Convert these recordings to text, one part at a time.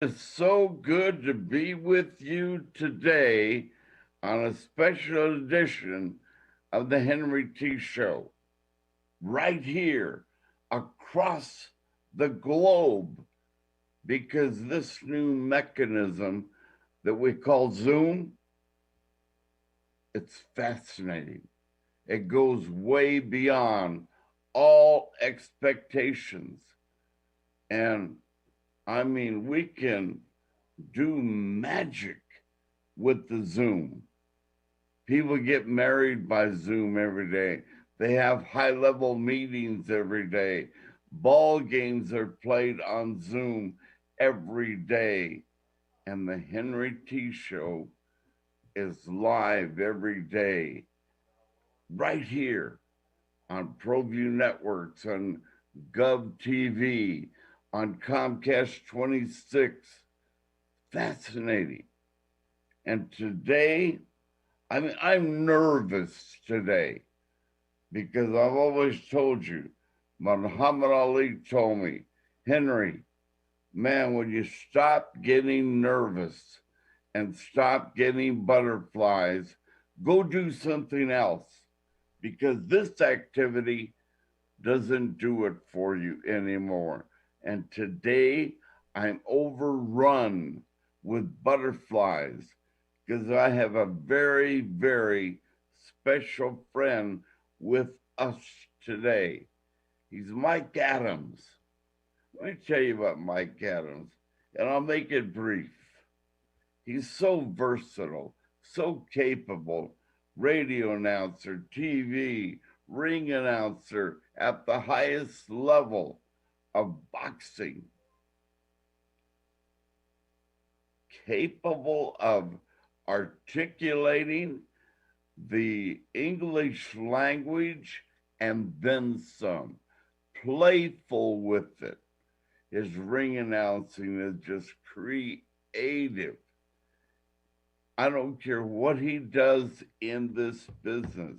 It's so good to be with you today on a special edition of the Henry T. Show, right here across the globe, because this new mechanism that we call Zoom, it's fascinating. It goes way beyond all expectations. And I mean, we can do magic with the Zoom. People get married by Zoom every day. They have high level meetings every day. Ball games are played on Zoom every day. And the Henry T. Show is live every day, right here on ProView Networks, on GovTV, on Comcast 26. Fascinating. And today, I'm nervous today because I've always told you, Muhammad Ali told me, Henry, man, when you stop getting nervous and stop getting butterflies, go do something else because this activity doesn't do it for you anymore. And today I'm overrun with butterflies because I have a very, very special friend with us today. He's Mike Adams. Let me tell you about Mike Adams, and I'll make it brief. He's so versatile, so capable. Radio announcer, TV, ring announcer at the highest level of boxing. Capable of articulating the English language and then some. Playful with it. His ring announcing is just creative. I don't care what he does in this business,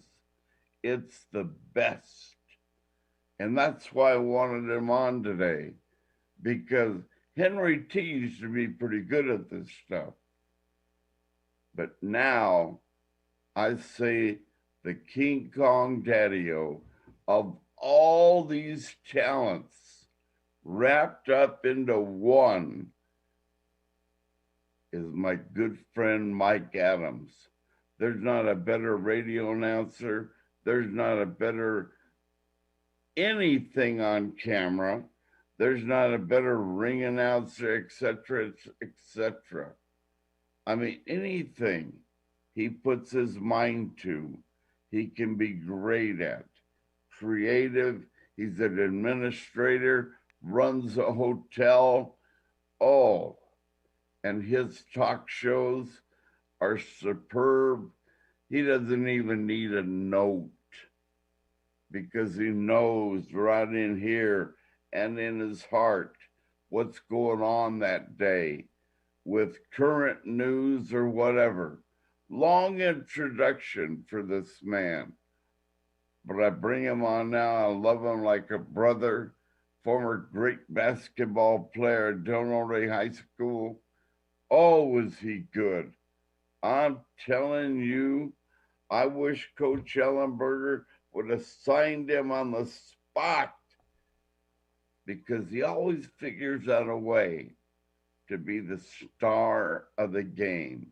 it's the best. And that's why I wanted him on today, because Henry T used to be pretty good at this stuff. But now I say the King Kong Daddy-O of all these talents wrapped up into one is my good friend Mike Adams. There's not a better radio announcer. There's not a better anything on camera. There's not a better ring announcer, etc., etc. I mean, anything he puts his mind to, he can be great at. Creative, he's an administrator, runs a hotel. Oh, and his talk shows are superb. He doesn't even need a note because he knows right in here and in his heart what's going on that day with current news or whatever. Long introduction for this man, but I bring him on now. I love him like a brother. Former great basketball player at Norte High School. Oh, was he good? I'm telling you, I wish Coach Ellenberger would have signed him on the spot because he always figures out a way to be the star of the game.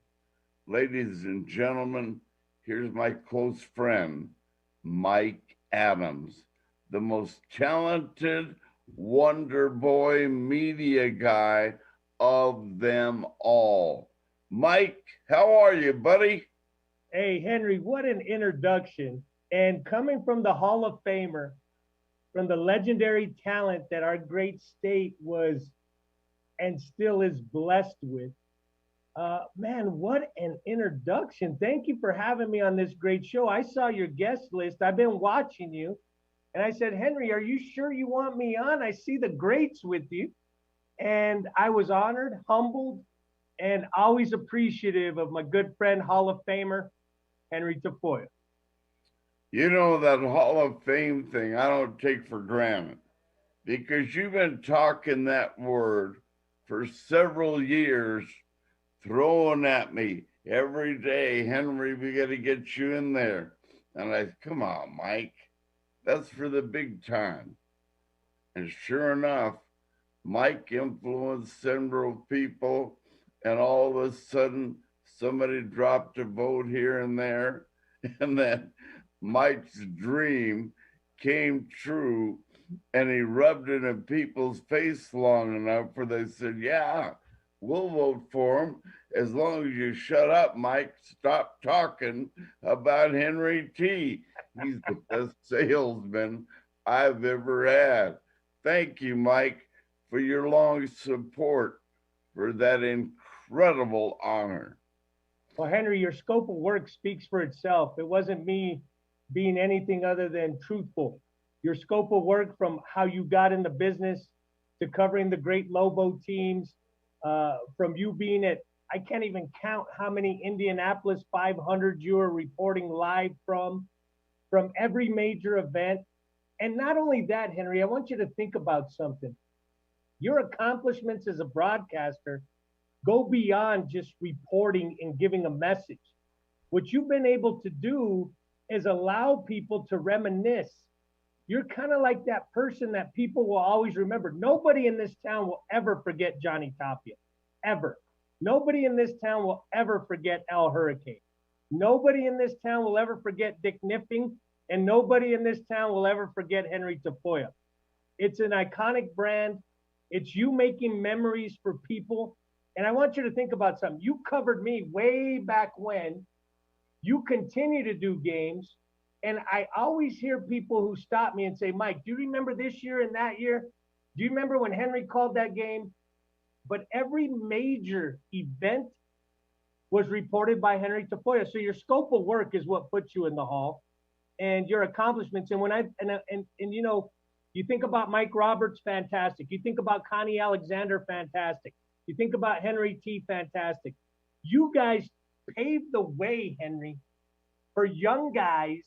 Ladies and gentlemen, here's my close friend, Mike Adams, the most talented Wonder Boy media guy of them all. Mike, how are you, buddy? Hey, Henry, what an introduction. And coming from the Hall of Famer, from the legendary talent that our great state was and still is blessed with, man, what an introduction. Thank you for having me on this great show. I saw your guest list. I've been watching you. And I said, Henry, are you sure you want me on? I see the greats with you. And I was honored, humbled, and always appreciative of my good friend, Hall of Famer, Henry Tafoya. You know, that Hall of Fame thing I don't take for granted because you've been talking that word for several years throwing at me every day, Henry, we got to get you in there. And I said, come on, Mike, that's for the big time. And sure enough, Mike influenced several people, and all of a sudden, somebody dropped a vote here and there, and then Mike's dream came true, and he rubbed it in people's face long enough where they said, yeah, we'll vote for him as long as you shut up, Mike. Stop talking about Henry T. He's the best salesman I've ever had. Thank you, Mike, for your long support for that incredible honor. Well, Henry, your scope of work speaks for itself. It wasn't me being anything other than truthful. Your scope of work, from how you got in the business to covering the great Lobo teams, from you being at, I can't even count how many Indianapolis 500 you are reporting live from every major event. And not only that, Henry, I want you to think about something. Your accomplishments as a broadcaster go beyond just reporting and giving a message. What you've been able to do is allow people to reminisce. You're kind of like that person that people will always remember. Nobody in this town will ever forget Johnny Tapia, ever. Nobody in this town will ever forget Al Hurricane. Nobody in this town will ever forget Dick Nipping, and nobody in this town will ever forget Henry Tafoya. It's an iconic brand. It's you making memories for people. And I want you to think about something. You covered me way back when. You continue to do games. And I always hear people who stop me and say, Mike, do you remember this year and that year? Do you remember when Henry called that game? But every major event was reported by Henry Tafoya. So your scope of work is what puts you in the hall, and your accomplishments. And when you know, you think about Mike Roberts, fantastic. You think about Connie Alexander, fantastic. You think about Henry T, fantastic. You guys paved the way, Henry, for young guys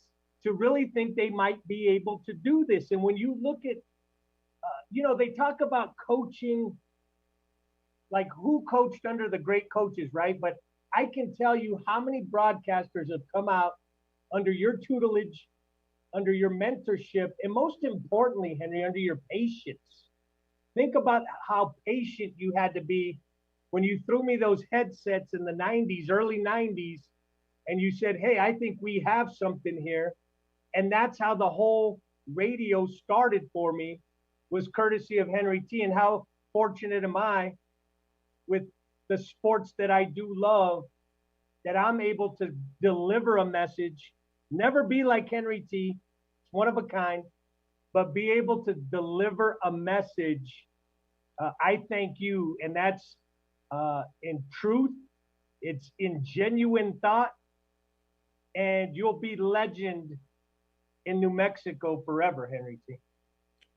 to really think they might be able to do this. And when you look at, they talk about coaching, like who coached under the great coaches, right? But I can tell you how many broadcasters have come out under your tutelage, under your mentorship, and most importantly, Henry, under your patience. Think about how patient you had to be when you threw me those headsets in the 90s, early 90s, and you said, hey, I think we have something here. And that's how the whole radio started for me, was courtesy of Henry T. And how fortunate am I with the sports that I do love, that I'm able to deliver a message, never be like Henry T, it's one of a kind, but be able to deliver a message. I thank you. And that's in truth, it's in genuine thought, and you'll be legend in New Mexico forever, Henry T.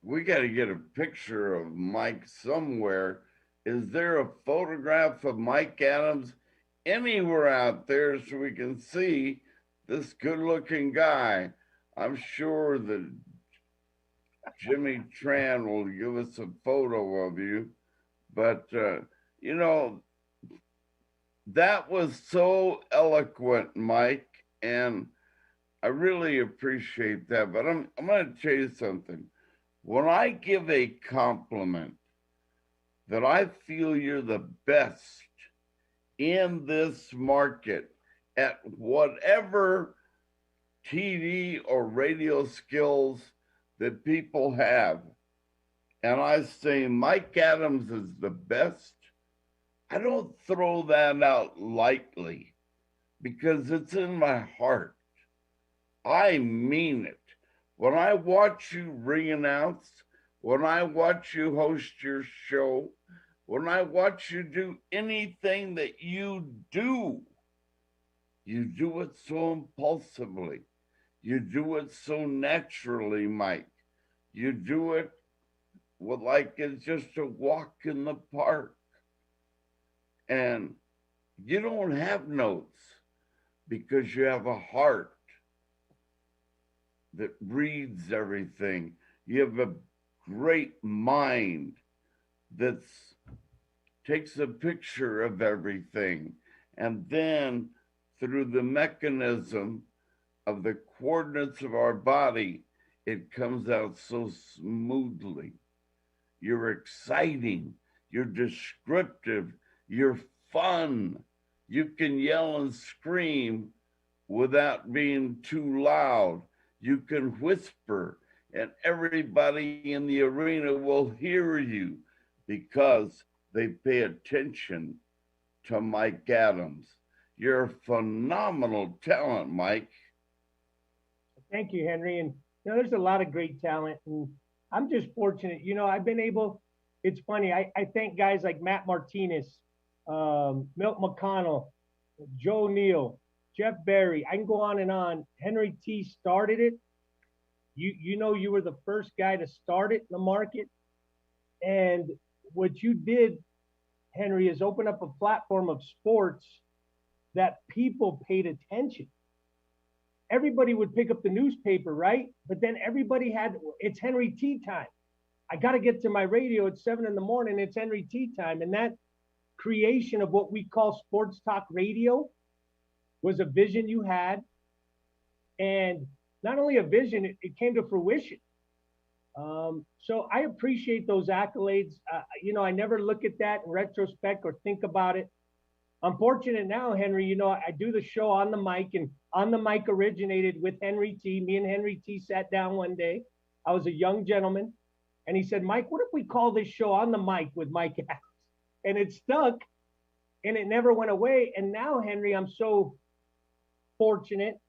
We got to get a picture of Mike somewhere. Is there a photograph of Mike Adams anywhere out there so we can see this good-looking guy? I'm sure that Jimmy Tran will give us a photo of you, but that was so eloquent, Mike, and I really appreciate that. But I'm going to tell you something. When I give a compliment that I feel you're the best in this market at whatever TV or radio skills that people have, and I say Mike Adams is the best, I don't throw that out lightly because it's in my heart. I mean it. When I watch you ring announce, when I watch you host your show, when I watch you do anything that you do it so impulsively. You do it so naturally, Mike. You do it like it's just a walk in the park. And you don't have notes because you have a heart that reads everything. You have a great mind that's takes a picture of everything, and then through the mechanism of the coordinates of our body, it comes out so smoothly. You're exciting, you're descriptive, you're fun. You can yell and scream without being too loud. You can whisper, and everybody in the arena will hear you because they pay attention to Mike Adams. You're a phenomenal talent, Mike. Thank you, Henry. And there's a lot of great talent, and I'm just fortunate. I've been able. It's funny. I thank guys like Matt Martinez, Milt McConnell, Joe Neal, Jeff Barry. I can go on and on. Henry T started it. You were the first guy to start it in the market, and what you did, Henry, is open up a platform of sports that people paid attention. Everybody would pick up the newspaper, right? But then everybody it's Henry T time. I got to get to my radio at 7 in the morning. It's Henry T time. And that creation of what we call sports talk radio was a vision you had. And not only a vision, it came to fruition. So I appreciate those accolades. I never look at that in retrospect or think about it. I'm fortunate now, Henry. I do the show on the mic, and on the mic originated with Henry T. Me and Henry T sat down one day. I was a young gentleman, and he said, Mike, what if we call this show On the Mic with Mike Adams? And it stuck, and it never went away. And now, Henry, I'm so fortunate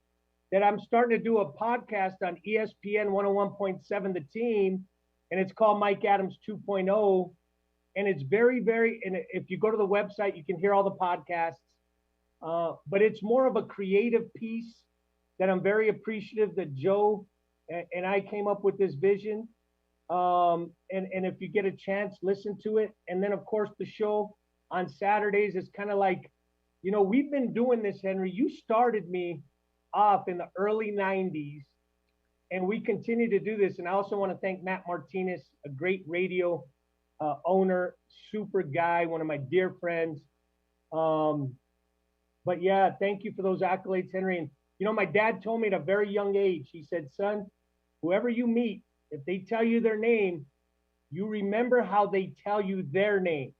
that I'm starting to do a podcast on ESPN 101.7 The Team, and it's called Mike Adams 2.0. And it's very, very, and if you go to the website, you can hear all the podcasts. But it's more of a creative piece that I'm very appreciative that Joe and I came up with this vision. And if you get a chance, listen to it. And then, of course, the show on Saturdays is kind of like, we've been doing this, Henry. You started me off in the early 90s, and we continue to do this. And I also want to thank Matt Martinez, a great radio owner, super guy, one of my dear friends. But yeah, thank you for those accolades, Henry. And my dad told me at a very young age, he said, son, whoever you meet, if they tell you their name, you remember how they tell you their name.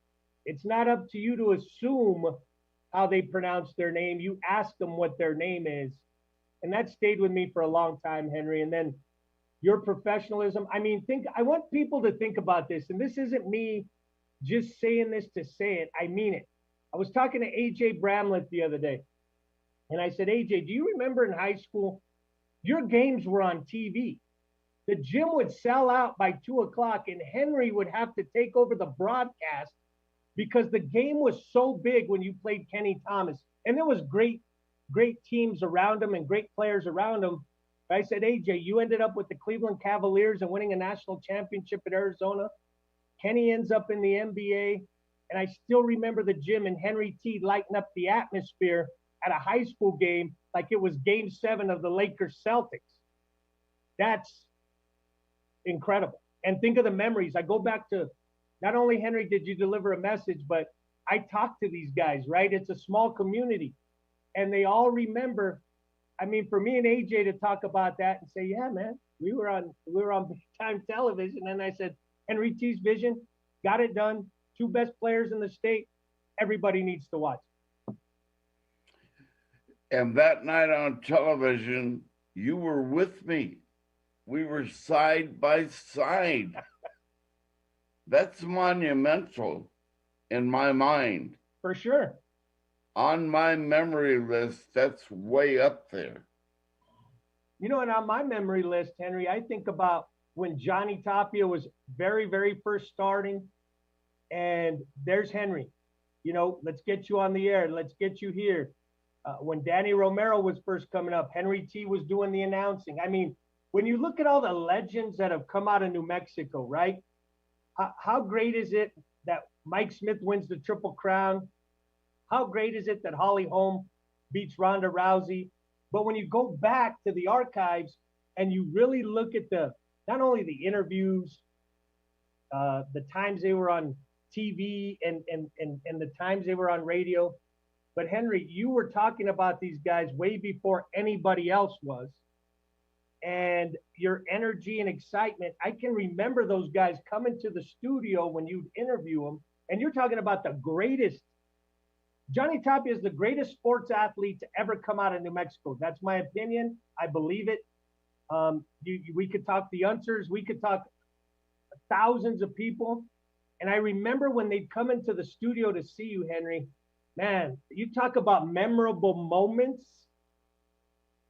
It's not up to you to assume how they pronounce their name. You ask them what their name is. And that stayed with me for a long time, Henry. And then your professionalism. I want people to think about this. And this isn't me just saying this to say it. I mean it. I was talking to AJ Bramlett the other day. And I said, AJ, do you remember in high school, your games were on TV? The gym would sell out by 2:00, and Henry would have to take over the broadcast because the game was so big when you played Kenny Thomas. And there was great teams around him and great players around him. I said, AJ, you ended up with the Cleveland Cavaliers and winning a national championship at Arizona. Kenny ends up in the NBA. And I still remember the gym and Henry T lighting up the atmosphere at a high school game like it was game 7 of the Lakers Celtics. That's incredible. And think of the memories. I go back to not only, Henry, did you deliver a message, but I talked to these guys, right? It's a small community. And they all remember. For me and AJ to talk about that and say, yeah, man, we were on big time television. And I said, Henry T's vision, got it done. 2 best players in the state. Everybody needs to watch. And that night on television, you were with me. We were side by side. That's monumental in my mind. For sure. On my memory list, that's way up there. And on my memory list, Henry, I think about when Johnny Tapia was very, very first starting. And there's Henry. Let's get you on the air. Let's get you here. When Danny Romero was first coming up, Henry T was doing the announcing. When you look at all the legends that have come out of New Mexico, right? How great is it that Mike Smith wins the Triple Crown? How great is it that Holly Holm beats Ronda Rousey? But when you go back to the archives and you really look at not only the interviews, the times they were on TV and the times they were on radio. But Henry, you were talking about these guys way before anybody else was. And your energy and excitement, I can remember those guys coming to the studio when you'd interview them. And you're talking about the greatest. Johnny Tapia is the greatest sports athlete to ever come out of New Mexico. That's my opinion. I believe it. We could talk the answers. We could talk thousands of people. And I remember when they'd come into the studio to see you, Henry, man, you talk about memorable moments.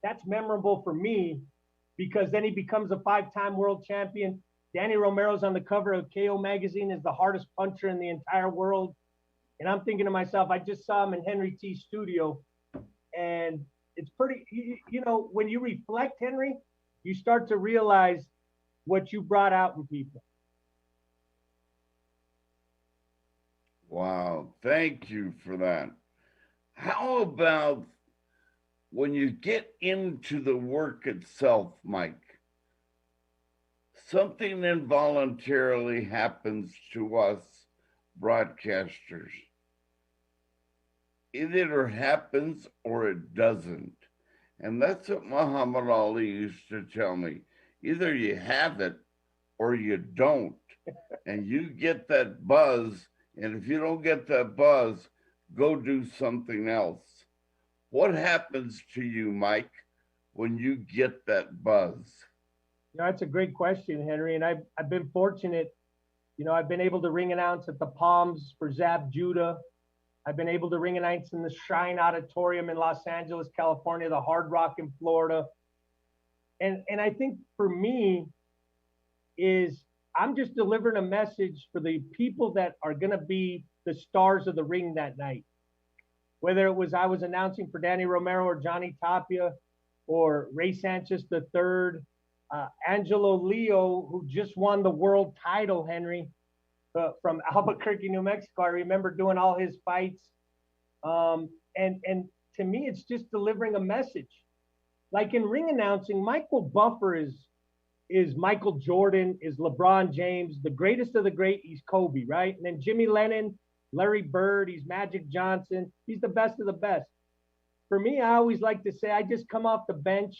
That's memorable for me because then he becomes a 5-time world champion. Danny Romero's on the cover of KO magazine as the hardest puncher in the entire world. And I'm thinking to myself, I just saw him in Henry T's studio. And it's pretty, when you reflect, Henry, you start to realize what you brought out in people. Wow, thank you for that. How about when you get into the work itself, Mike? Something involuntarily happens to us broadcasters. It either happens or it doesn't. And that's what Muhammad Ali used to tell me. Either you have it or you don't. And you get that buzz. And if you don't get that buzz, go do something else. What happens to you, Mike, when you get that buzz? That's a great question, Henry. And I've been fortunate. I've been able to ring announce at the Palms for Zab Judah. I've been able to ring announce in the Shrine Auditorium in Los Angeles, California, the Hard Rock in Florida. And I think for me is I'm just delivering a message for the people that are going to be the stars of the ring that night. Whether it was I was announcing for Danny Romero or Johnny Tapia or Ray Sanchez III, Angelo Leo, who just won the world title, Henry, from Albuquerque, New Mexico. I remember doing all his fights. And to me, it's just delivering a message. Like in ring announcing, Michael Buffer is Michael Jordan, is LeBron James, the greatest of the great. He's Kobe, right? And then Jimmy Lennon, Larry Bird, he's Magic Johnson. He's the best of the best. For me, I always like to say I just come off the bench.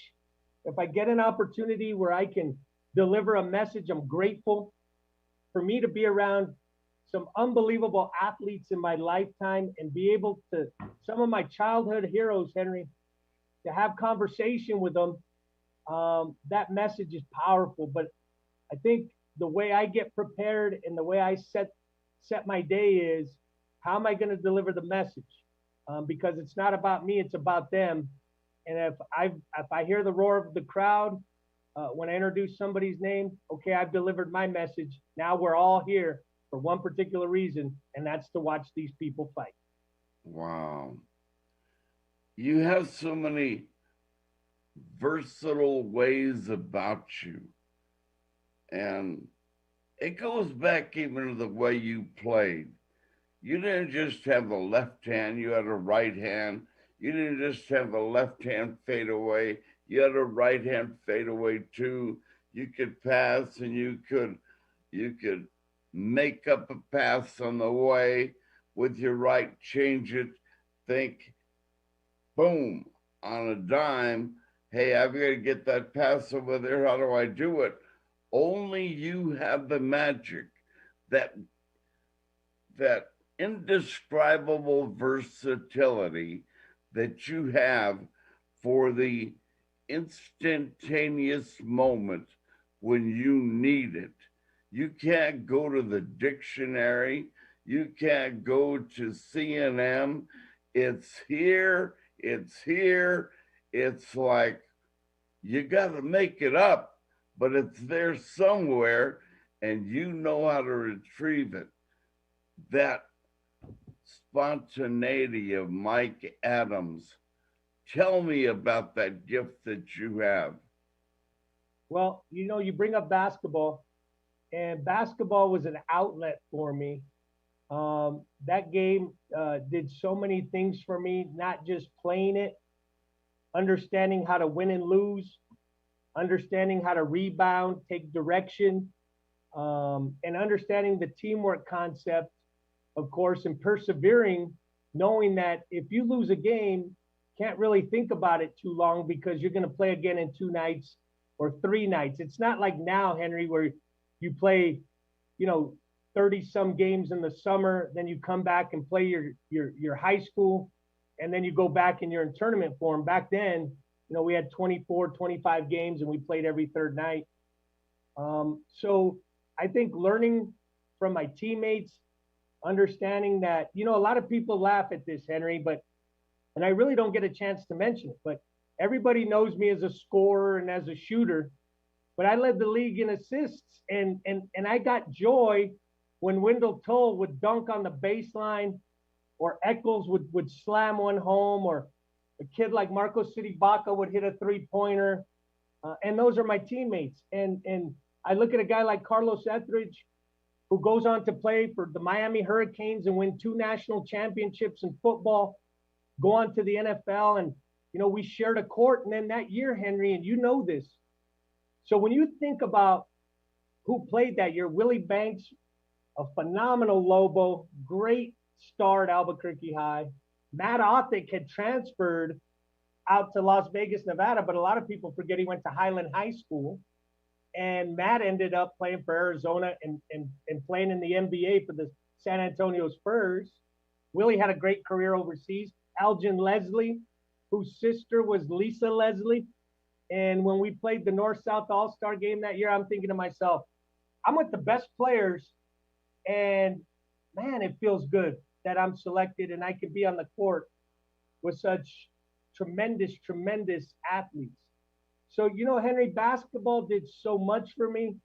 If I get an opportunity where I can deliver a message, I'm grateful. For me to be around some unbelievable athletes in my lifetime and be able to, some of my childhood heroes, Henry, to have conversation with them, that message is powerful. But I think the way I get prepared and the way I set my day is, how am I going to deliver the message? Because it's not about me, it's about them. And if I hear the roar of the crowd, when I introduce somebody's name, okay, I've delivered my message. Now we're all here for one particular reason, and that's to watch these people fight. Wow. You have so many versatile ways about you. And it goes back even to the way you played. You didn't just have a left hand, you had a right hand. You didn't just have a left hand fade away. You had a right hand fade away too. You could pass and you could make up a pass on the way with your right, change it, think, boom, on a dime. Hey, I've got to get that pass over there. How do I do it? Only you have the magic, that indescribable versatility that you have for the instantaneous moment when you need it. You can't go to the dictionary. You can't go to CNN. It's here. It's here. It's like you got to make it up, but it's there somewhere and you know how to retrieve it. That spontaneity of Mike Adams. Tell me about that gift that you have. Well, you bring up basketball, and basketball was an outlet for me. That game did so many things for me, not just playing it, understanding how to win and lose, understanding how to rebound, take direction, and understanding the teamwork concept of course, and persevering, knowing that if you lose a game, can't really think about it too long because you're going to play again in 2 nights or 3 nights. It's not like now, Henry, where you play, you know, 30 some games in the summer, then you come back and play your high school, and then you go back and you're in tournament form. Back then, you know, we had 24, 25 games and we played every third night. So I think learning from my teammates, understanding that, you know, a lot of people laugh at this, Henry, but, and I really don't get a chance to mention it, but everybody knows me as a scorer and as a shooter, but I led the league in assists, and I got joy when Wendell Tull would dunk on the baseline, or Eccles would slam one home, or a kid like Marco City Baca would hit a 3-pointer. And those are my teammates. And I look at a guy like Carlos Etheridge, who goes on to play for the Miami Hurricanes and win 2 national championships in football, go on to the NFL. And, you know, we shared a court. And then that year, Henry, and you know this. So when you think about who played that year, Willie Banks, a phenomenal Lobo, great star at Albuquerque High. Matt Othick had transferred out to Las Vegas, Nevada, but a lot of people forget he went to Highland High School. And Matt ended up playing for Arizona and playing in the NBA for the San Antonio Spurs. Willie had a great career overseas. Elgin Leslie, whose sister was Lisa Leslie. And when we played the North-South All-Star game that year, I'm thinking to myself, I'm with the best players, and man, it feels good that I'm selected and I can be on the court with such tremendous, tremendous athletes. So, you know, Henry, basketball did so much for me.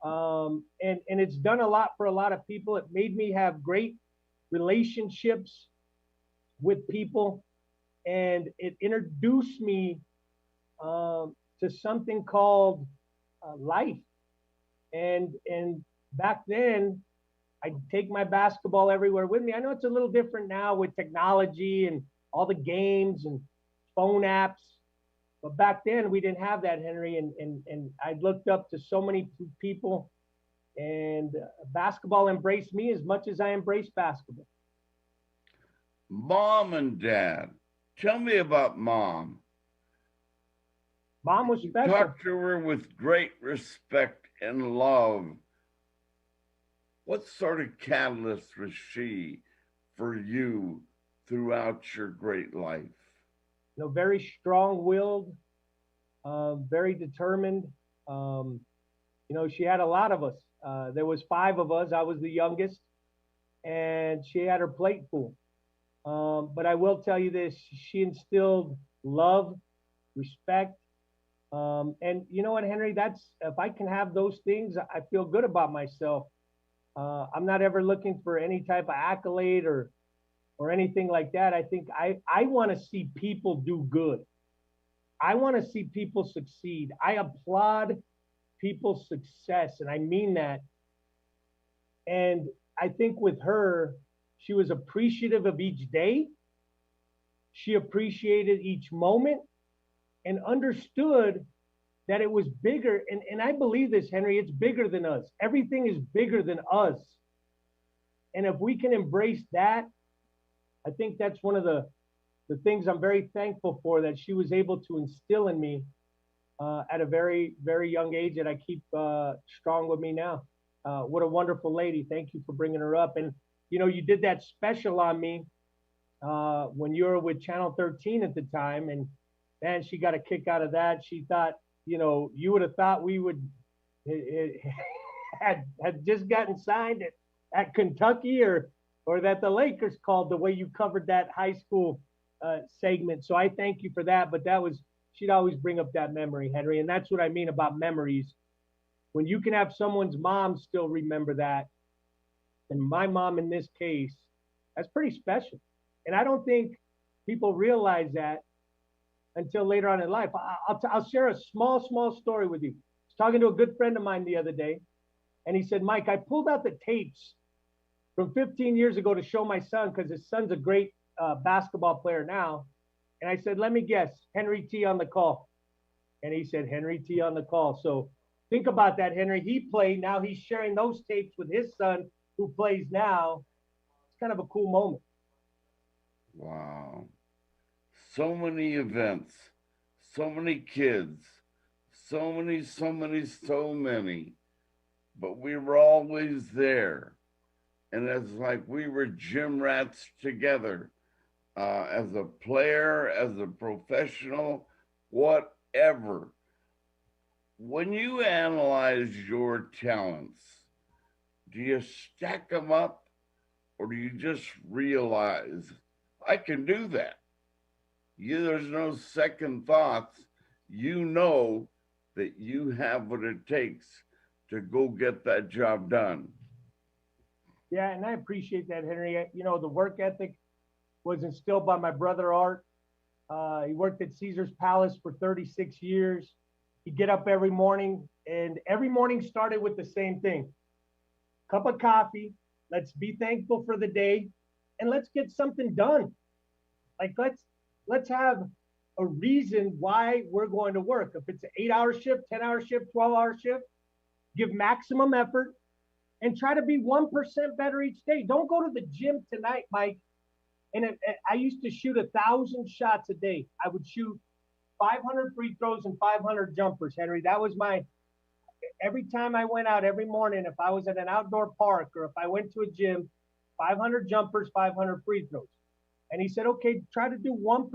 And it's done a lot for a lot of people. It made me have great relationships with people, and it introduced me to something called life. And back then, I'd take my basketball everywhere with me. I know it's a little different now with technology and all the games and phone apps, but back then we didn't have that, Henry. And I looked up to so many people, and basketball embraced me as much as I embraced basketball. Mom and dad, tell me about mom. Mom was You special. talked to her with great respect and love. What sort of catalyst was she for you throughout your great life? You know, very strong-willed, very determined. You know, she had a lot of us. There was 5 of us. I was the youngest, and she had her plate full. But I will tell you this: she instilled love, respect, and you know what, Henry? That's, if I can have those things, I feel good about myself. I'm not ever looking for any type of accolade or anything like that. I think I want to see people do good. I want to see people succeed. I applaud people's success, and I mean that. And I think with her, she was appreciative of each day. She appreciated each moment and understood that it was bigger. And I believe this, Henry, it's bigger than us. Everything is bigger than us. And if we can embrace that, I think that's one of the things I'm very thankful for, that she was able to instill in me at a very, very young age, that I keep strong with me now. What a wonderful lady. Thank you for bringing her up. And, you know, you did that special on me when you were with Channel 13 at the time. And man, she got a kick out of that. She thought, you know, you would have thought we would had just gotten signed at Kentucky, or that the Lakers called, the way you covered that high school segment. So I thank you for that. But that was, she'd always bring up that memory, Henry. And that's what I mean about memories. When you can have someone's mom still remember that, and my mom in this case, that's pretty special. And I don't think people realize that until later on in life. I'll share a small story with you. I was talking to a good friend of mine the other day, and he said, Mike, I pulled out the tapes from 15 years ago to show my son, because his son's a great basketball player now. And I said, let me guess, Henry T on the call. And he said, Henry T on the call. So think about that, Henry. He played, now he's sharing those tapes with his son, who plays now. kind of a cool moment. Wow. So many events, so many kids, so many, but we were always there. And it's like we were gym rats together, as a player, as a professional, whatever. When you analyze your talents, do you stack them up or do you just realize I can do that? There's no second thoughts. You know that you have what it takes to go get that job done. Yeah, and I appreciate that, Henry. You know, the work ethic was instilled by my brother Art. He worked at Caesar's Palace for 36 years. He'd get up every morning, and every morning started with the same thing: cup of coffee. Let's be thankful for the day, and let's get something done. Like let's have a reason why we're going to work. If it's an 8-hour shift, 10-hour shift, 12-hour shift, give maximum effort and try to be 1% better each day. Don't go to the gym tonight, Mike. I used to shoot 1,000 shots a day. I would shoot 500 free throws and 500 jumpers, Henry. That was my, every time I went out every morning, if I was at an outdoor park or if I went to a gym, 500 jumpers, 500 free throws. And he said, okay, try to do 1%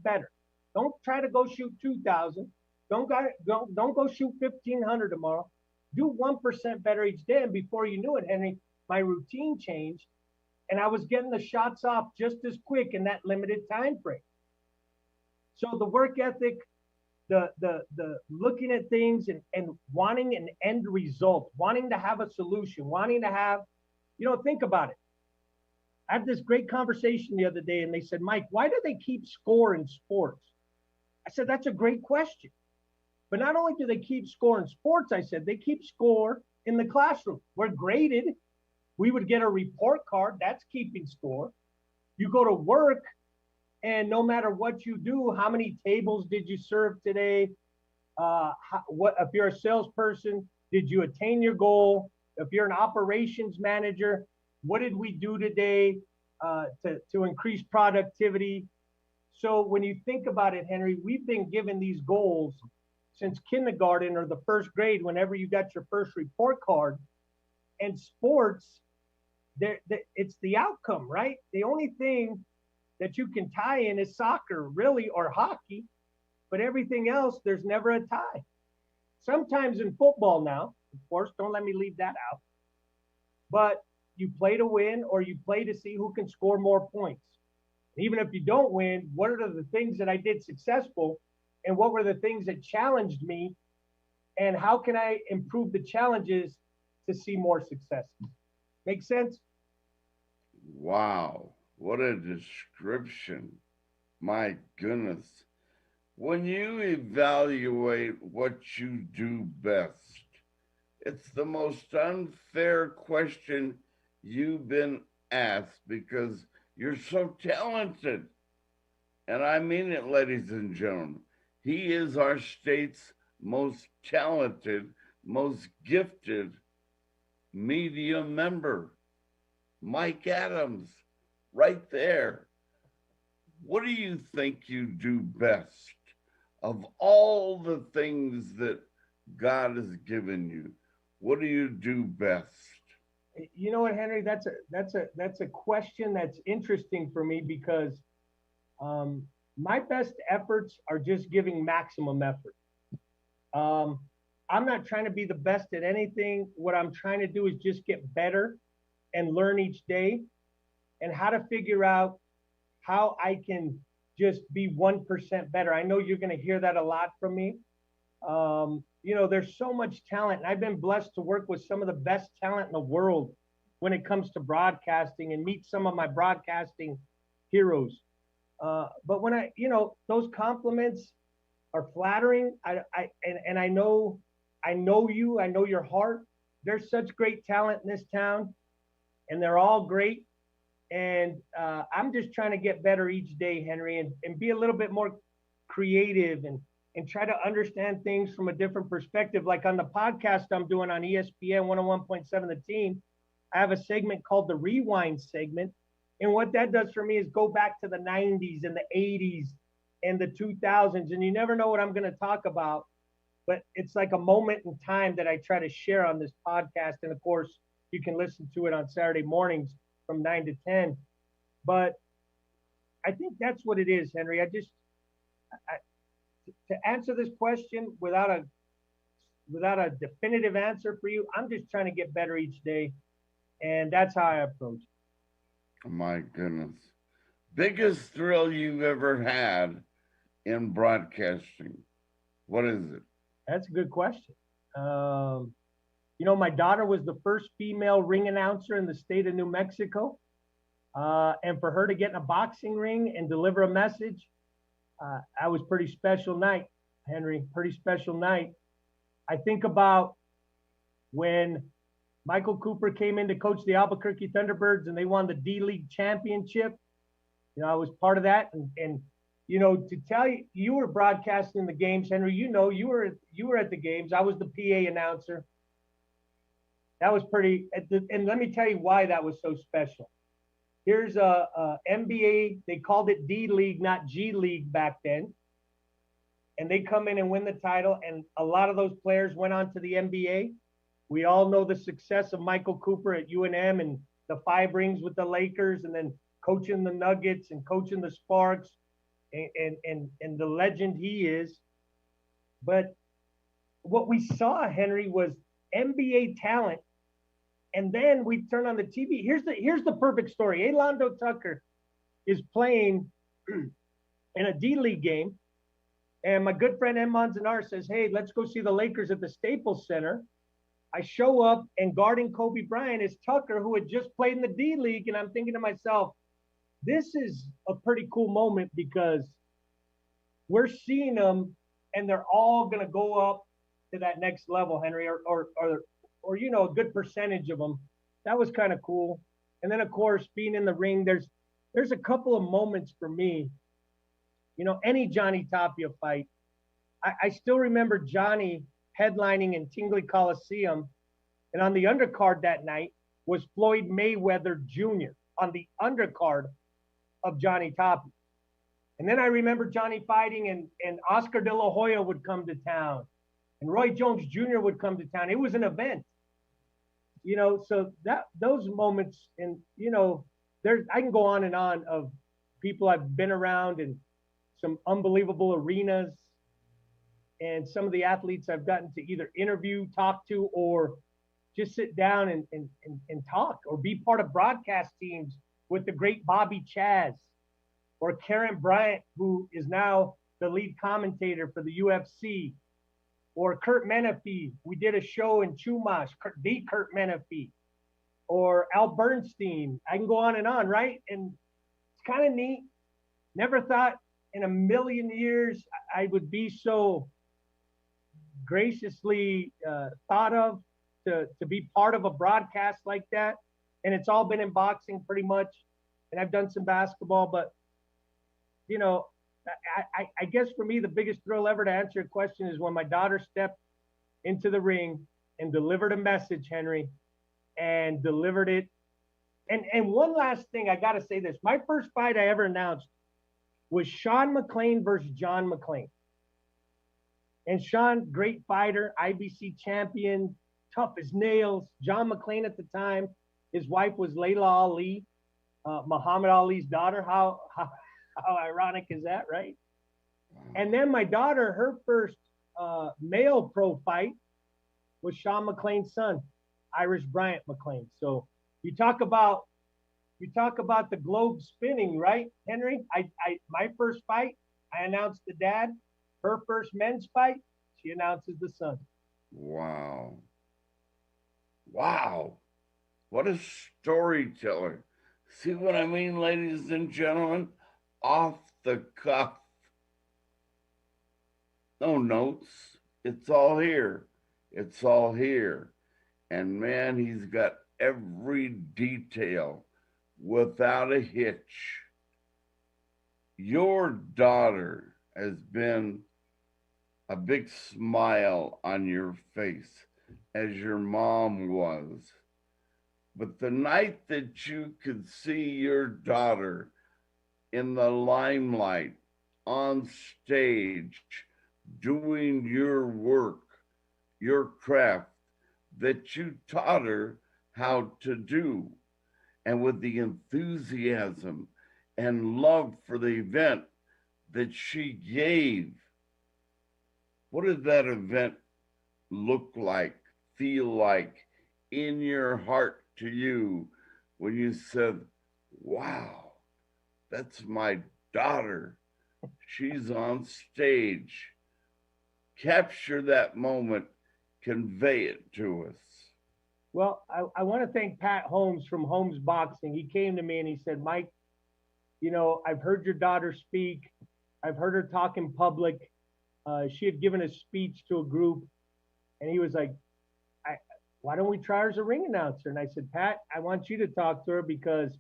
better. Don't try to go shoot 2,000. Don't go shoot 1,500 tomorrow. Do 1% better each day. And before you knew it, Henry, my routine changed and I was getting the shots off just as quick in that limited time frame. So the work ethic, the looking at things and wanting an end result, wanting to have a solution, wanting to have, think about it. I had this great conversation the other day and they said, Mike, why do they keep score in sports? I said, that's a great question. But not only do they keep score in sports, I said, they keep score in the classroom. We're graded. We would get a report card. That's keeping score. You go to work, and no matter what you do, how many tables did you serve today? What if you're a salesperson? Did you attain your goal? If you're an operations manager, what did we do today to increase productivity? So when you think about it, Henry, we've been given these goals since kindergarten or the first grade, whenever you got your first report card. And sports, it's the outcome, right? The only thing that you can tie in is soccer, really, or hockey. But everything else, there's never a tie. Sometimes in football now, of course, don't let me leave that out. But you play to win or you play to see who can score more points. Even if you don't win, what are the things that I did successful and what were the things that challenged me and how can I improve the challenges to see more successes? Make sense? Wow, what a description. My goodness. When you evaluate what you do best, it's the most unfair question you've been asked because you're so talented. And I mean it, ladies and gentlemen. He is our state's most talented, most gifted media member. Mike Adams, right there. What do you think you do best of all the things that God has given you? What do you do best? You know what, Henry? That's a question that's interesting for me because my best efforts are just giving maximum effort. I'm not trying to be the best at anything. What I'm trying to do is just get better and learn each day and how to figure out how I can just be 1% better. I know you're going to hear that a lot from me. There's so much talent. And I've been blessed to work with some of the best talent in the world when it comes to broadcasting and meet some of my broadcasting heroes. But when those compliments are flattering. I know you. I know your heart. There's such great talent in this town, and they're all great. And I'm just trying to get better each day, Henry, and be a little bit more creative and try to understand things from a different perspective. Like on the podcast I'm doing on ESPN 101.7 The Team, I have a segment called the Rewind segment. And what that does for me is go back to the 90s and the 80s and the 2000s. And you never know what I'm going to talk about, but it's like a moment in time that I try to share on this podcast. And of course, you can listen to it on Saturday mornings from 9 to 10. But I think that's what it is, Henry. I, to answer this question without a definitive answer for you, I'm just trying to get better each day. And that's how I approach it. My goodness. Biggest thrill you've ever had in broadcasting? What is it? That's a good question. Um, my daughter was the first female ring announcer in the state of New Mexico. And for her to get in a boxing ring and deliver a message, that was pretty special night, Henry. Pretty special night. I think about when Michael Cooper came in to coach the Albuquerque Thunderbirds and they won the D League championship. I was part of that. And to tell you, you were broadcasting the games, Henry. You were at the games. I was the PA announcer. That was pretty. And let me tell you why that was so special. Here's a NBA. They called it D League, not G League back then. And they come in and win the title. And a lot of those players went on to the NBA. We all know the success of Michael Cooper at UNM and the 5 rings with the Lakers, and then coaching the Nuggets and coaching the Sparks, and the legend he is. But what we saw, Henry, was NBA talent. And then we turn on the TV. Here's the perfect story. Alondo Tucker is playing in a D League game. And my good friend M. Manzanar says, hey, let's go see the Lakers at the Staples Center. I show up, and guarding Kobe Bryant is Tucker, who had just played in the D League. And I'm thinking to myself, this is a pretty cool moment because we're seeing them, and they're all going to go up to that next level, Henry, or a good percentage of them. That was kind of cool. And then, of course, being in the ring, there's a couple of moments for me. Any Johnny Tapia fight, I still remember Johnny headlining in Tingley Coliseum, and on the undercard that night was Floyd Mayweather Jr. on the undercard of Johnny Tapia. And then I remember Johnny fighting, and Oscar De La Hoya would come to town, and Roy Jones Jr. would come to town. It was an event, so that those moments, and I can go on and on of people I've been around and some unbelievable arenas, and some of the athletes I've gotten to either interview, talk to, or just sit down and talk, or be part of broadcast teams with the great Bobby Chaz, or Karen Bryant, who is now the lead commentator for the UFC, or Kurt Menefee. We did a show in Chumash, the Kurt Menefee, or Al Bernstein. I can go on and on, right? And it's kind of neat. Never thought in a million years I would be so graciously thought of to be part of a broadcast like that. And it's all been in boxing pretty much. And I've done some basketball, but I guess for me, the biggest thrill ever, to answer your question, is when my daughter stepped into the ring and delivered a message, Henry, and delivered it. And one last thing, I got to say this. My first fight I ever announced was Sean McLean versus John McLean. And Sean, great fighter, IBC champion, tough as nails. John McLean at the time, his wife was Layla Ali, Muhammad Ali's daughter. How ironic is that, right? And then my daughter, her first male pro fight was Sean McLean's son, Irish Bryant McLean. So you talk about the globe spinning, right, Henry? My first fight, I announced the dad. Her first men's fight, she announces the son. Wow. Wow. What a storyteller. See what I mean, ladies and gentlemen? Off the cuff. No notes. It's all here. It's all here. And man, he's got every detail without a hitch. Your daughter has been a big smile on your face, as your mom was. But the night that you could see your daughter in the limelight, on stage, doing your work, your craft that you taught her how to do, and with the enthusiasm and love for the event that she gave, what did that event look like, feel like in your heart to you when you said, wow, that's my daughter? She's on stage. Capture that moment, convey it to us. Well, I want to thank Pat Holmes from Holmes Boxing. He came to me and he said, Mike, I've heard your daughter speak. I've heard her talk in public. She had given a speech to a group, and he was like, why don't we try her as a ring announcer? And I said, Pat, I want you to talk to her because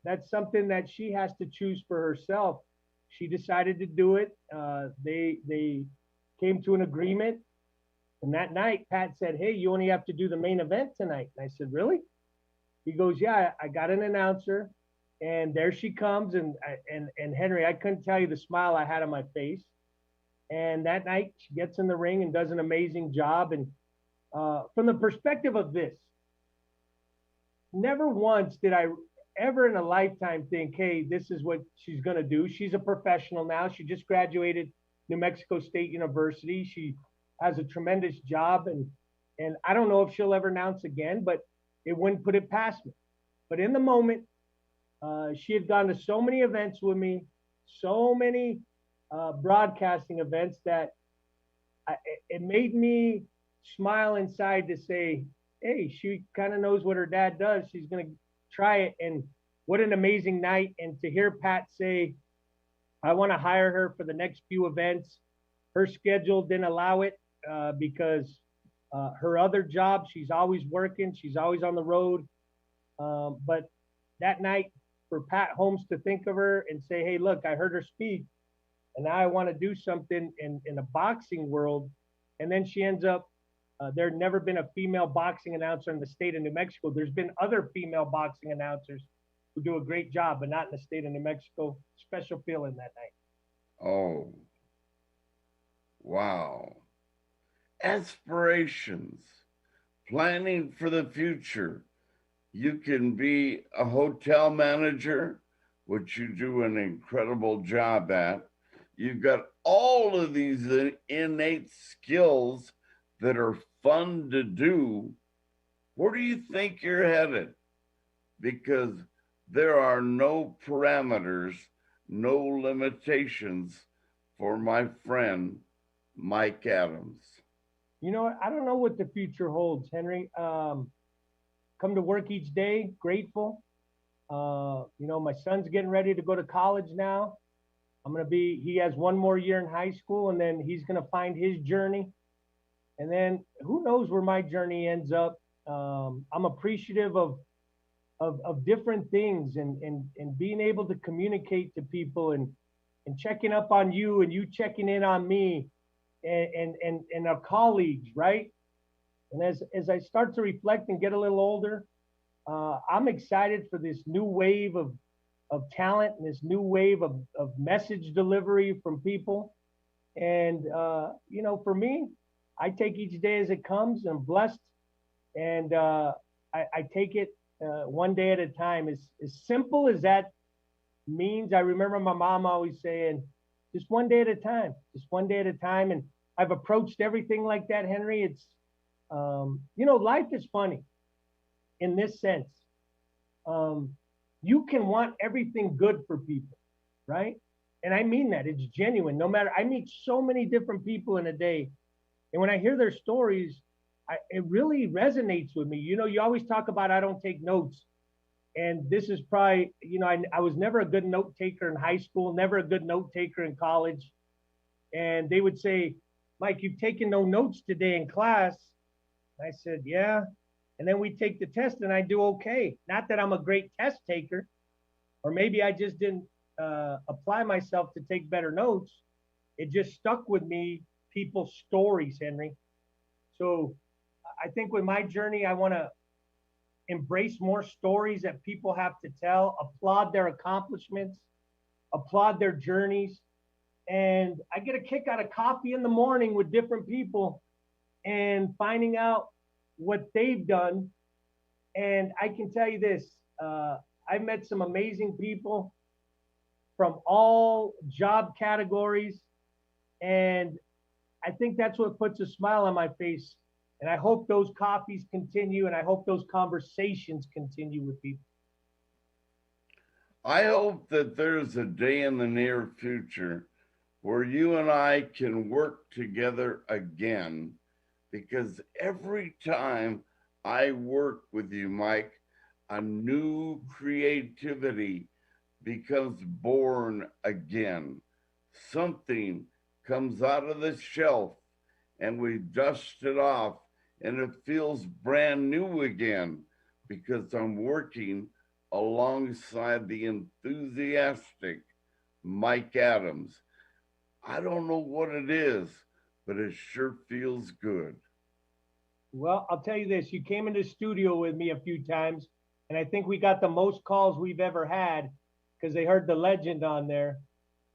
that's something that she has to choose for herself. She decided to do it. They came to an agreement. And that night, Pat said, hey, you only have to do the main event tonight. And I said, really? He goes, yeah, I got an announcer. And there she comes. And Henry, I couldn't tell you the smile I had on my face. And that night, she gets in the ring and does an amazing job. And from the perspective of this, never once did I ever in a lifetime think, hey, this is what she's going to do. She's a professional now. She just graduated New Mexico State University. She has a tremendous job. And I don't know if she'll ever announce again, but it wouldn't put it past me. But in the moment, she had gone to so many events with me, so many broadcasting events that it made me smile inside to say, hey, she kind of knows what her dad does. She's going to try it. And what an amazing night. And to hear Pat say, I want to hire her for the next few events. Her schedule didn't allow it because her other job, she's always working. She's always on the road. But that night, for Pat Holmes to think of her and say, hey, look, I heard her speak. And now I want to do something in the boxing world. And then she ends up, there had never been a female boxing announcer in the state of New Mexico. There's been other female boxing announcers who do a great job, but not in the state of New Mexico. Special feeling that night. Oh, wow. Aspirations, planning for the future. You can be a hotel manager, which you do an incredible job at. You've got all of these innate skills that are fun to do. Where do you think you're headed? Because there are no parameters, no limitations for my friend Mike Adams. You know what? I don't know what the future holds, Henry. Come to work each day, grateful. My son's getting ready to go to college now. He has one more year in high school and then he's going to find his journey. And then who knows where my journey ends up. I'm appreciative of different things and being able to communicate to people and checking up on you and you checking in on me and our colleagues, right? And as I start to reflect and get a little older, I'm excited for this new wave of talent and this new wave of message delivery from people. And, for me, I take each day as it comes. I'm blessed. And I take it one day at a time. As simple as that means, I remember my mom always saying, just one day at a time, just one day at a time. And I've approached everything like that, Henry. It's, life is funny in this sense. You can want everything good for people, right? And I mean that. It's genuine. No matter, I meet so many different people in a day. And when I hear their stories, it really resonates with me. You always talk about I don't take notes. And this is probably, I was never a good note taker in high school, never a good note taker in college. And they would say, Mike, you've taken no notes today in class. I said, yeah. And then we take the test and I do okay. Not that I'm a great test taker, or maybe I just didn't apply myself to take better notes. It just stuck with me, people's stories, Henry. So I think with my journey, I want to embrace more stories that people have to tell, applaud their accomplishments, applaud their journeys. And I get a kick out of coffee in the morning with different people and finding out what they've done. And I can tell you this, I've met some amazing people from all job categories. And I think that's what puts a smile on my face. And I hope those coffees continue and I hope those conversations continue with people. I hope that there's a day in the near future where you and I can work together again, because every time I work with you, Mike, a new creativity becomes born again. Something comes out of the shelf and we dust it off and it feels brand new again because I'm working alongside the enthusiastic Mike Adams. I don't know what it is, but it sure feels good. Well, I'll tell you this, you came into the studio with me a few times, and I think we got the most calls we've ever had because they heard the legend on there.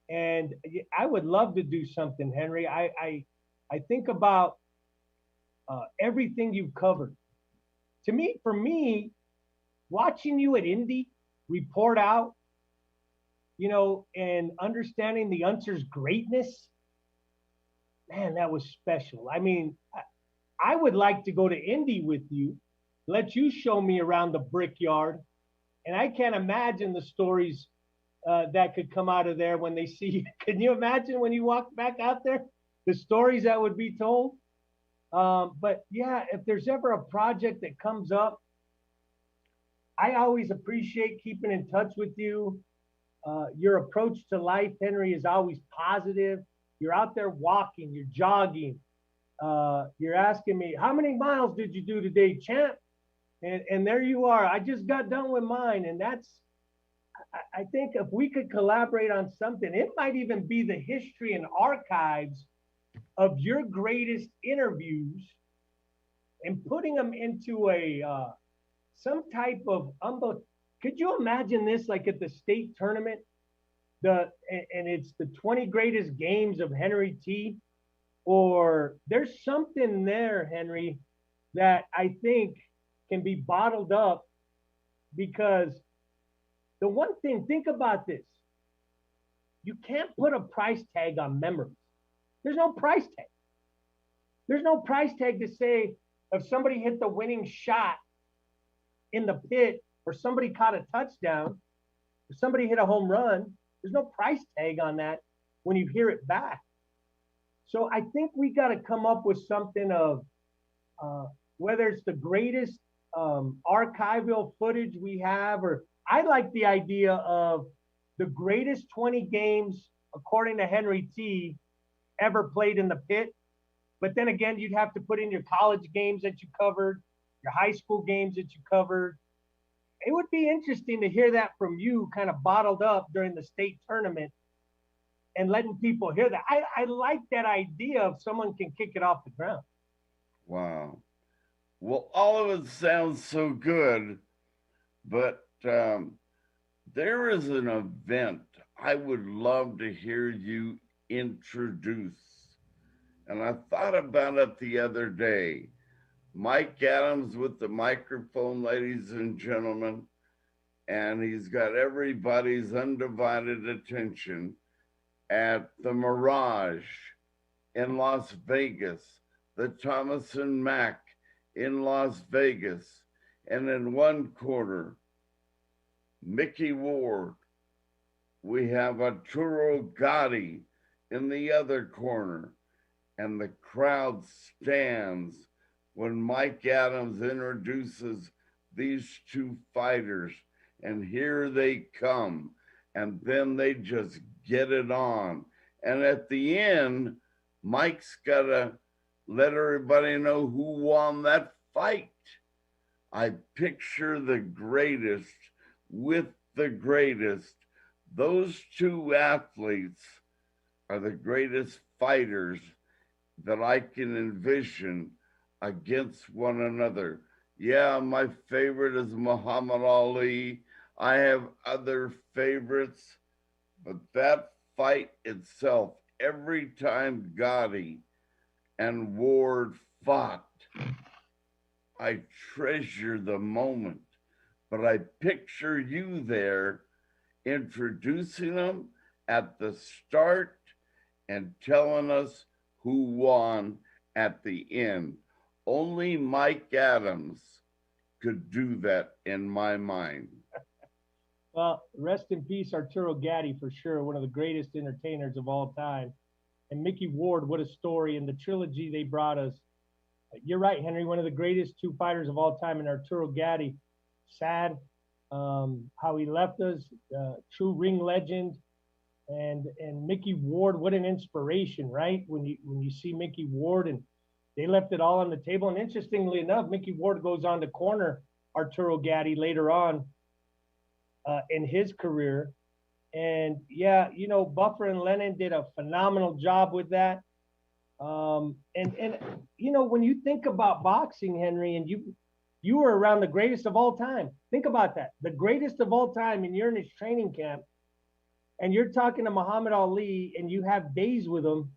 And I would love to do something, Henry. I think about everything you've covered. To me, for me, watching you at Indy report out, and understanding the Unser's greatness, man, that was special. I mean, I would like to go to Indy with you, let you show me around the brickyard, and I can't imagine the stories that could come out of there when they see you. Can you imagine when you walk back out there, the stories that would be told? But yeah, if there's ever a project that comes up, I always appreciate keeping in touch with you. Your approach to life, Henry, is always positive. You're out there walking, you're jogging. You're asking me, how many miles did you do today, champ? And there you are. I just got done with mine. And I think if we could collaborate on something, it might even be the history and archives of your greatest interviews and putting them into a some type of could you imagine this like at the state tournament, and it's the 20 greatest games of Henry T, or there's something there, Henry, that I think can be bottled up, because the one thing, think about this, you can't put a price tag on memories. There's no price tag. There's no price tag to say if somebody hit the winning shot in the pit, or somebody caught a touchdown, or somebody hit a home run. There's no price tag on that when you hear it back. So I think we got to come up with something of whether it's the greatest archival footage we have, or I like the idea of the greatest 20 games, according to Henry T, ever played in the pit. But then again, you'd have to put in your college games that you covered, your high school games that you covered. It would be interesting to hear that from you, kind of bottled up during the state tournament and letting people hear that. I like that idea of someone can kick it off the ground. Wow. Well, all of it sounds so good, but there is an event I would love to hear you introduce. And I thought about it the other day. Mike Adams with the microphone, ladies and gentlemen, and he's got everybody's undivided attention at the Mirage in Las Vegas, the Thomas and Mack in Las Vegas, and in one corner, Mickey Ward. We have Arturo Gotti in the other corner, and the crowd stands when Mike Adams introduces these two fighters, and here they come, and then they just get it on. And at the end, Mike's got to let everybody know who won that fight. I picture the greatest with the greatest. Those two athletes are the greatest fighters that I can envision against one another. Yeah, my favorite is Muhammad Ali. I have other favorites, but that fight itself, every time Gotti and Ward fought, I treasure the moment. But I picture you there introducing them at the start and telling us who won at the end. Only Mike Adams could do that in my mind. Well, rest in peace, Arturo Gatti, for sure, one of the greatest entertainers of all time. And Mickey Ward, what a story. And the trilogy they brought us. You're right, Henry, one of the greatest two fighters of all time. And Arturo Gatti, sad how he left us, true ring legend. And Mickey Ward, what an inspiration, right? When you see Mickey Ward, and they left it all on the table. And interestingly enough, Mickey Ward goes on to corner Arturo Gatti later on in his career. And yeah, Buffer and Lennon did a phenomenal job with that. And when you think about boxing, Henry, and you were around the greatest of all time. Think about that, the greatest of all time, and you're in his training camp, and you're talking to Muhammad Ali, and you have days with him.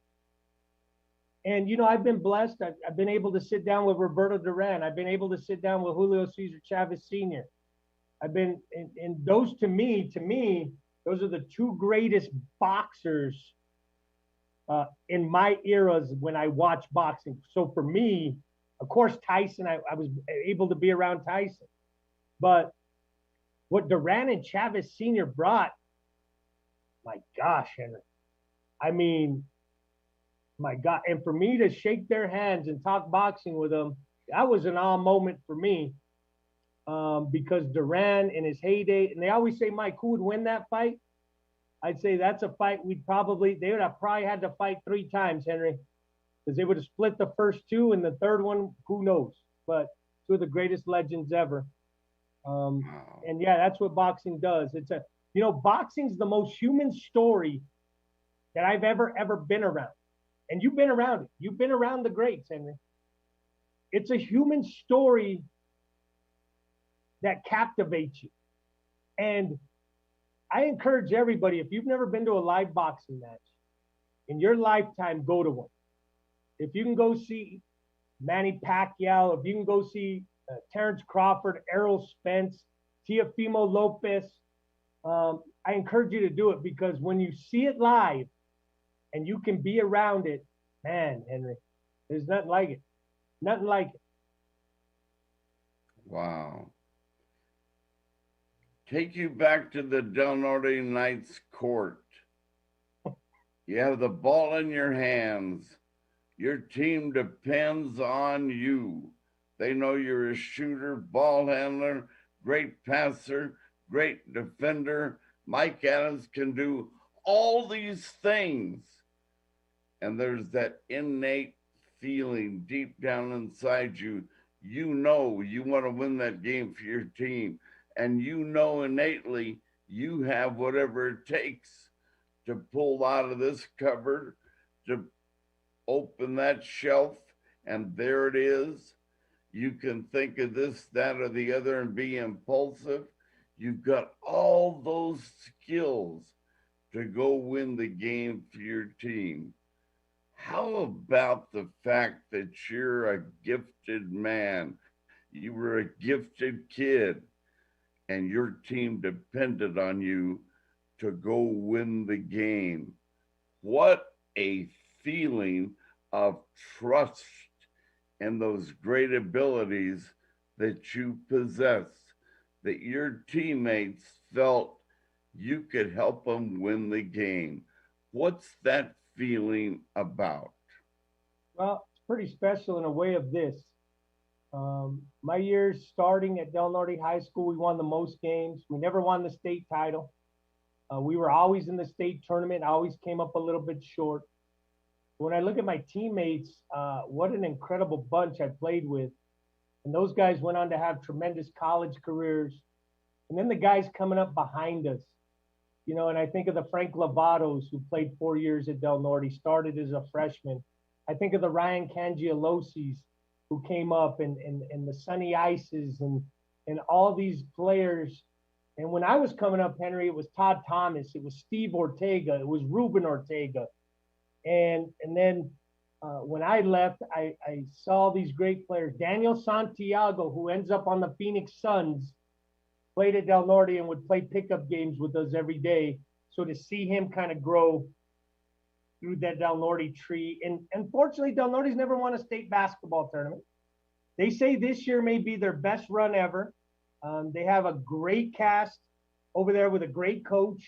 And I've been blessed. I've been able to sit down with Roberto Duran. I've been able to sit down with Julio Cesar Chavez Sr. I've been, and those to me, those are the two greatest boxers in my eras when I watch boxing. So for me, of course, Tyson, I was able to be around Tyson. But what Duran and Chavez Sr. brought, my gosh, Henry. I mean, my God. And for me to shake their hands and talk boxing with them, that was an awe moment for me because Duran in his heyday, and they always say, Mike, who would win that fight? I'd say that's a fight they would have probably had to fight 3 times, Henry, because they would have split the first two, and the third one, who knows? But two of the greatest legends ever. Wow. And yeah, that's what boxing does. Boxing's the most human story that I've ever been around. And you've been around it. You've been around the greats, Henry. It's a human story that captivates you. And I encourage everybody, if you've never been to a live boxing match in your lifetime, go to one. If you can go see Manny Pacquiao, if you can go see Terrence Crawford, Errol Spence, Teofimo Lopez, I encourage you to do it because when you see it live and you can be around it, man, Henry, there's nothing like it. Nothing like it. Wow. Take you back to the Del Norte Knights court. You have the ball in your hands. Your team depends on you. They know you're a shooter, ball handler, great passer, great defender. Mike Adams can do all these things. And there's that innate feeling deep down inside you. You know you want to win that game for your team. And you know innately you have whatever it takes to pull out of this cupboard, to open that shelf, and there it is. You can think of this, that, or the other and be impulsive. You've got all those skills to go win the game for your team. How about the fact that you're a gifted man? You were a gifted kid, and your team depended on you to go win the game. What a feeling of trust in those great abilities that you possess, that your teammates felt you could help them win the game. What's that feeling about? Well, it's pretty special in a way of this. My years starting at Del Norte High School, we won the most games. We never won the state title. We were always in the state tournament. I always came up a little bit short. When I look at my teammates, what an incredible bunch I played with. And those guys went on to have tremendous college careers. And then the guys coming up behind us, and I think of the Frank Lovatos who played 4 years at Del Norte, started as a freshman. I think of the Ryan Cangialosis who came up, and the Sunny Ices, and all these players. And when I was coming up, Henry, it was Todd Thomas, it was Steve Ortega, it was Ruben Ortega, and then when I left, I saw these great players. Daniel Santiago, who ends up on the Phoenix Suns, played at Del Norte and would play pickup games with us every day. So to see him kind of grow through that Del Norte tree, and unfortunately, Del Norte's never won a state basketball tournament. They say this year may be their best run ever. They have a great cast over there with a great coach,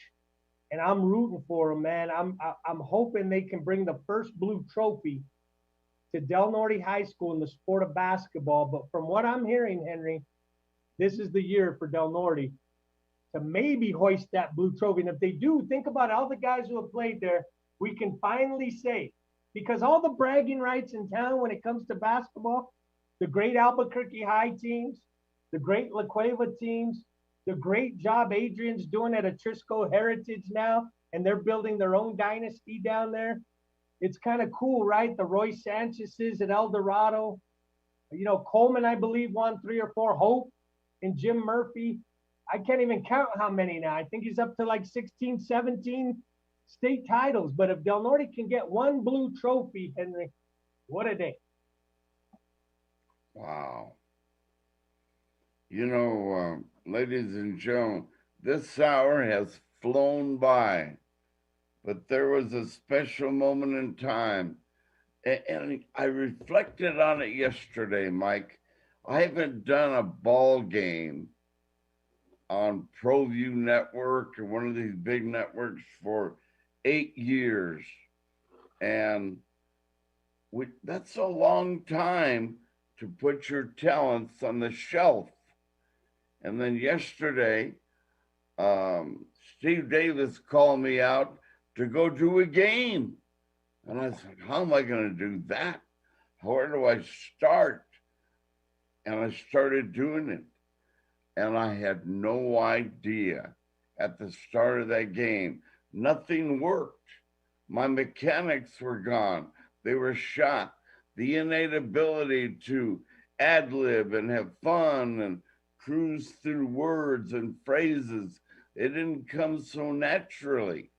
and I'm rooting for them, man. I'm hoping they can bring the first blue trophy to Del Norte High School in the sport of basketball. But from what I'm hearing, Henry, this is the year for Del Norte to maybe hoist that blue trophy. And if they do, think about all the guys who have played there. We can finally say, because all the bragging rights in town when it comes to basketball, the great Albuquerque High teams, the great La Cueva teams, the great job Adrian's doing at Atrisco Heritage now, and they're building their own dynasty down there. It's kind of cool, right? The Roy Sanchez's at El Dorado. You know, Coleman, I believe, won 3 or 4. Hope and Jim Murphy. I can't even count how many now. I think he's up to like 16, 17 state titles. But if Del Norte can get one blue trophy, Henry, what a day. Wow. You know, ladies and gentlemen, this hour has flown by, but there was a special moment in time. And I reflected on it yesterday, Mike. I haven't done a ball game on ProView Network or one of these big networks for 8 years. And that's a long time to put your talents on the shelf. And then yesterday, Steve Davis called me out to go do a game. And I said, how am I going to do that? Where do I start? And I started doing it. And I had no idea at the start of that game. Nothing worked. My mechanics were gone. They were shot. The innate ability to ad-lib and have fun and cruise through words and phrases, it didn't come so naturally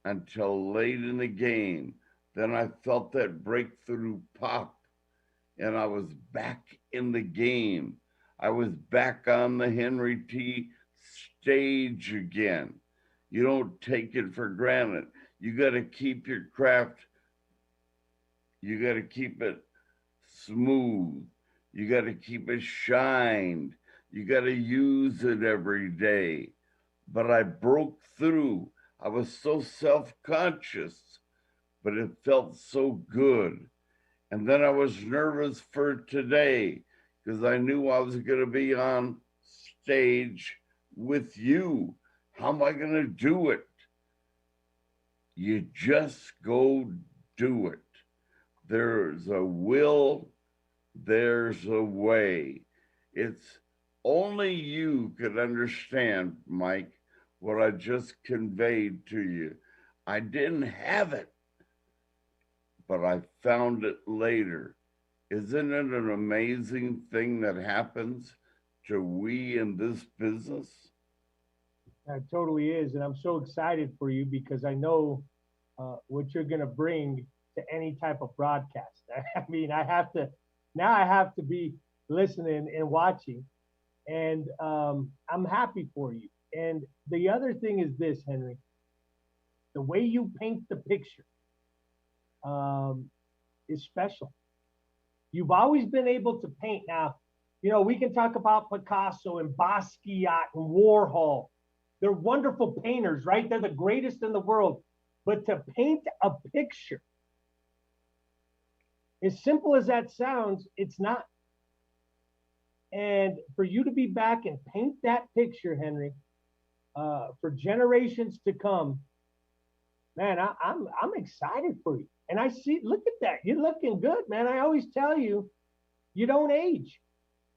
until late in the game. Then I felt that breakthrough pop, and I was back in the game. I was back on the Henry T stage again. You don't take it for granted. You got to keep your craft, you got to keep it smooth. You got to keep it shined. You got to use it every day. But I broke through. I was so self-conscious, but it felt so good. And then I was nervous for today because I knew I was going to be on stage with you. How am I going to do it? You just go do it. There's a will, there's a way. It's only you could understand, Mike, what I just conveyed to you. I didn't have it, but I found it later. Isn't it an amazing thing that happens to we in this business? It totally is. And I'm so excited for you because I know what you're going to bring to any type of broadcast. I mean, I have to be listening and watching. And I'm happy for you. And the other thing is this, Henry, the way you paint the picture is special. You've always been able to paint. Now, you know, we can talk about Picasso and Basquiat and Warhol. They're wonderful painters, right? They're the greatest in the world. But to paint a picture, as simple as that sounds, it's not. And for you to be back and paint that picture, Henry, for generations to come, man, I'm excited for you. And I see, look at that. You're looking good, man. I always tell you, you don't age.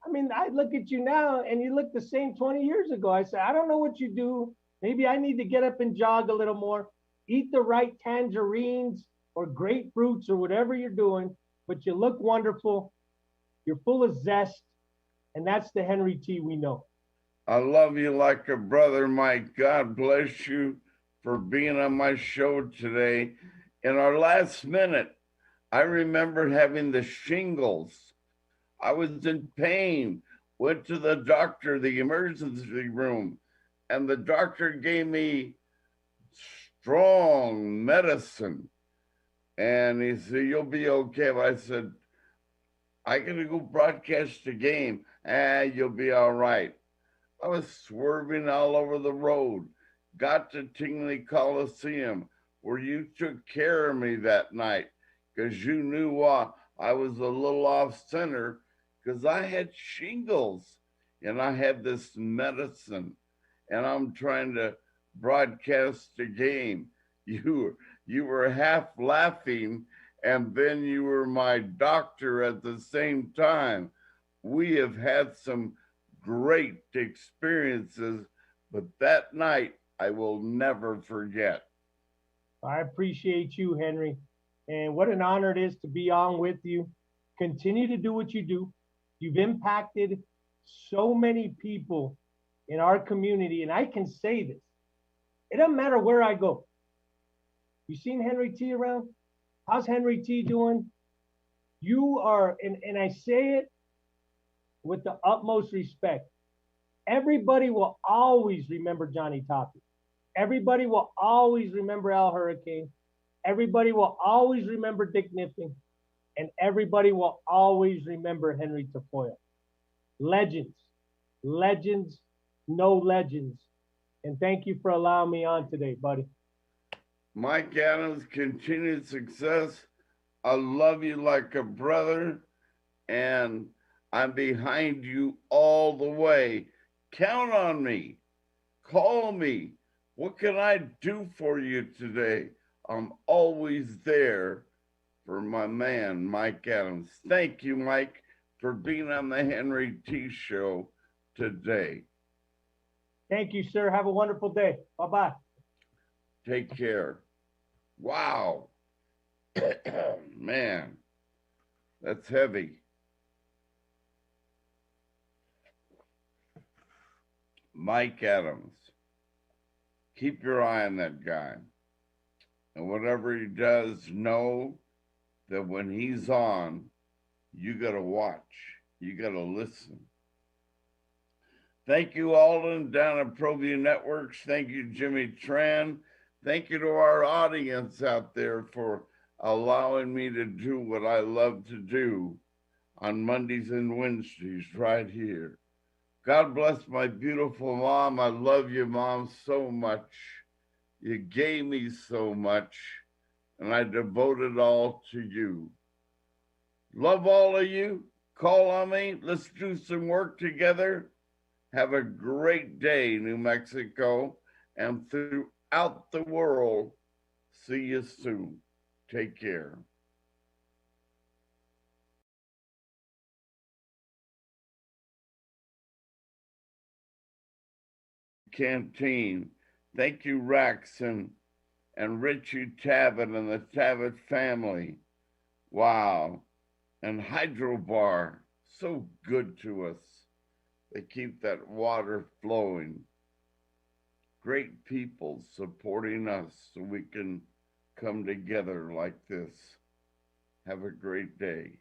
I mean, I look at you now and you look the same 20 years ago. I say, I don't know what you do. Maybe I need to get up and jog a little more, eat the right tangerines or grapefruits or whatever you're doing, but you look wonderful. You're full of zest, and that's the Henry T we know. I love you like a brother, Mike. God bless you for being on my show today. In our last minute, I remember having the shingles. I was in pain, went to the doctor, the emergency room, and the doctor gave me strong medicine. And he said, "You'll be okay." I said, "I gotta go broadcast the game." You'll be all right. I was swerving all over the road, got to Tingley Coliseum, where you took care of me that night because you knew I was a little off center because I had shingles and I had this medicine and I'm trying to broadcast the game. You were half laughing and then you were my doctor at the same time. We have had some great experiences, but that night I will never forget. I appreciate you, Henry. And what an honor it is to be on with you. Continue to do what you do. You've impacted so many people in our community. And I can say this, it doesn't matter where I go. You seen Henry T around? How's Henry T doing? You are, and I say it with the utmost respect. Everybody will always remember Johnny Toppy. Everybody will always remember Al Hurricane. Everybody will always remember Dick Niffing. And everybody will always remember Henry Tafoya. Legends, legends, no legends. And thank you for allowing me on today, buddy. Mike Adams, continued success. I love you like a brother, and I'm behind you all the way. Count on me. Call me. What can I do for you today? I'm always there for my man, Mike Adams. Thank you, Mike, for being on the Henry T Show today. Thank you, sir. Have a wonderful day. Bye-bye. Take care. Wow. Man, that's heavy. Mike Adams. Keep your eye on that guy. And whatever he does, know that when he's on, you got to watch. You got to listen. Thank you, Alden, down at ProView Networks. Thank you, Jimmy Tran. Thank you to our audience out there for allowing me to do what I love to do on Mondays and Wednesdays right here. God bless my beautiful mom. I love you, Mom, so much. You gave me so much, and I devote it all to you. Love all of you. Call on me. Let's do some work together. Have a great day, New Mexico, and throughout the world. See you soon. Take care. Canteen. Thank you, Rex and Richie Tabbitt and the Tabbitt family. Wow. And Hydro Bar, so good to us. They keep that water flowing. Great people supporting us so we can come together like this. Have a great day.